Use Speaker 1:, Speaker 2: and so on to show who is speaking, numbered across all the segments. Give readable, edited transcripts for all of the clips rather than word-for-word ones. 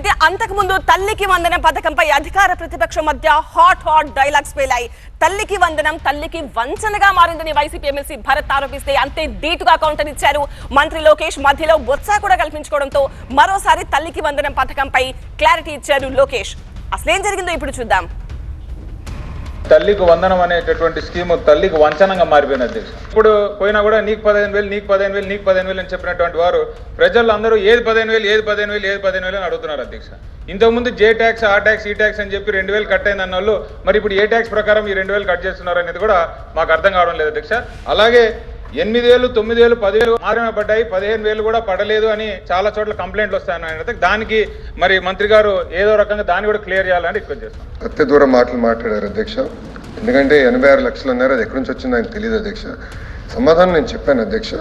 Speaker 1: అయితే అంతకు ముందు తల్లికి వందనం పథకంపై అధికార ప్రతిపక్షం మధ్య హాట్ డైలాగ్స్ పేలాయి. తల్లికి వందనం తల్లికి వంచనగా మారిందని వైసీపీ ఎమ్మెల్సీ భరత్ ఆరోపిస్తే అంతే ధీటుగా కౌంటర్ ఇచ్చారు మంత్రి లోకేష్. మధ్యలో బొత్స కూడా కల్పించుకోవడంతో మరోసారి తల్లికి వందనం పథకంపై క్లారిటీ ఇచ్చారు లోకేష్. అసలేం జరిగిందో ఇప్పుడు చూద్దాం.
Speaker 2: తల్లికి వందనం అనేటటువంటి స్కీము తల్లికి వంచనంగా మారిపోయిన అధ్యక్ష. ఇప్పుడు పోయినా కూడా నీకు 15,000 నీకు 15,000 నీకు 15,000 అని చెప్పినటువంటి వారు ప్రజలందరూ ఏది 15,000 అని అడుగుతున్నారు అధ్యక్ష. ఇంతకుముందు జే ట్యాక్స్, ఆ ట్యాక్స్, ఈ ట్యాక్స్ అని చెప్పి 2,000 కట్ అయింది అన్న వాళ్ళు మరి ఇప్పుడు ఏ ట్యాక్స్ ప్రకారం ఈ 2,000 కట్ చేస్తున్నారు అనేది కూడా మాకు అర్థం కావడం లేదు అధ్యక్ష. అలాగే 8,000, 9,000, 10,000 మాత్రమే పడ్డాయి, 15,000 కూడా పడలేదు అని చాలా చోట్ల కంప్లైంట్లు వస్తాయని దానికి మరి మంత్రి గారు ఏదో రకంగా దాన్ని కూడా క్లియర్ చేయాలని రిక్వెస్ట్ చేస్తాం.
Speaker 3: అతి దూరం మాటలు మాట్లాడారు అధ్యక్ష. ఎందుకంటే 86 లక్షలు అన్నారు, అది ఎక్కడి నుంచి వచ్చిందో ఆయన తెలియదు అధ్యక్ష. సమాధానం నేను చెప్పాను అధ్యక్ష.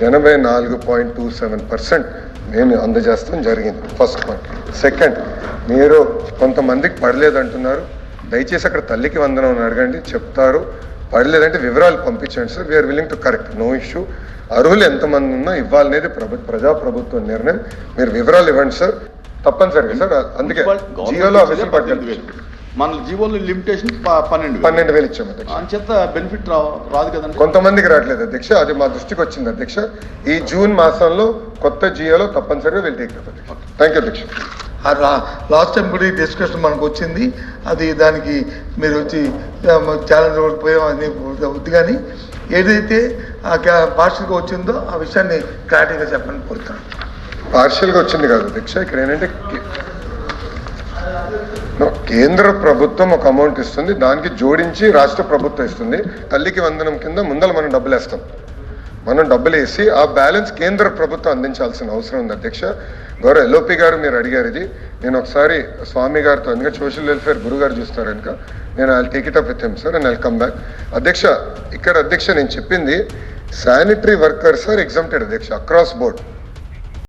Speaker 3: 84.27% మేము అందజేస్తాం జరిగింది. First point. సెకండ్, మీరు కొంతమందికి పడలేదు అంటున్నారు. దయచేసి అక్కడ తల్లికి వందనం అని అడగండి, చెప్తారు. పడలేదంటే వివరాలు పంపించండి sir. We are willing to correct, no issue. అర్హులు ఎంతమంది ఉన్నా ఇవ్వాలనేది ప్రజాప్రభుత్వ నిర్ణయం. మీరు వివరాలు ఇవ్వండి సార్, తప్పనిసరిగా సార్. అందుకే జియోలో
Speaker 4: మన జీవోలో లిమిటేషన్
Speaker 3: 12,000 ఇచ్చాము అధ్యక్ష.
Speaker 4: అంచేత బెనిఫిట్ రాదు కదండి.
Speaker 3: కొంతమందికి రావట్లేదు అధ్యక్ష, అది మా దృష్టికి వచ్చింది అధ్యక్ష. ఈ జూన్ మాసంలో కొత్త జియోలో తప్పనిసరిగా వీళ్ళు టేక్ అధ్యక్ష. థ్యాంక్ యూ అధ్యక్ష.
Speaker 5: లాస్ట్ టైం కూడా ఈ డిస్కషన్ మనకు వచ్చింది. అది దానికి మీరు వచ్చి ఛాలెంజ్ పోయామని వద్దు, కానీ ఏదైతే పార్షల్గా వచ్చిందో ఆ విషయాన్ని క్లారిటీగా చెప్పని కోరుతాను.
Speaker 3: పార్షియల్గా వచ్చింది కాదు అధ్యక్ష. ఇక్కడ ఏంటంటే కేంద్ర ప్రభుత్వం ఒక అమౌంట్ ఇస్తుంది, దానికి జోడించి రాష్ట్ర ప్రభుత్వం ఇస్తుంది. తల్లికి వందనం కింద ముందర మనం డబ్బులు వేస్తాం. మనం డబ్బులు వేసి ఆ బ్యాలెన్స్ కేంద్ర ప్రభుత్వం అందించాల్సిన అవసరం ఉంది అధ్యక్ష. గౌరవ ఎల్ఓపి గారు మీరు అడిగారు ఇది, నేను ఒకసారి స్వామి గారితో, ఎందుకంటే సోషల్ వెల్ఫేర్ గురువు గారు చూస్తారు కనుక నేను I take it up with him sir and I come back. అధ్యక్ష ఇక్కడ అధ్యక్ష నేను చెప్పింది శానిటరీ వర్కర్స్ ఆర్ ఎగ్జామ్టెడ్ అధ్యక్ష అక్రాస్ బోర్డ్.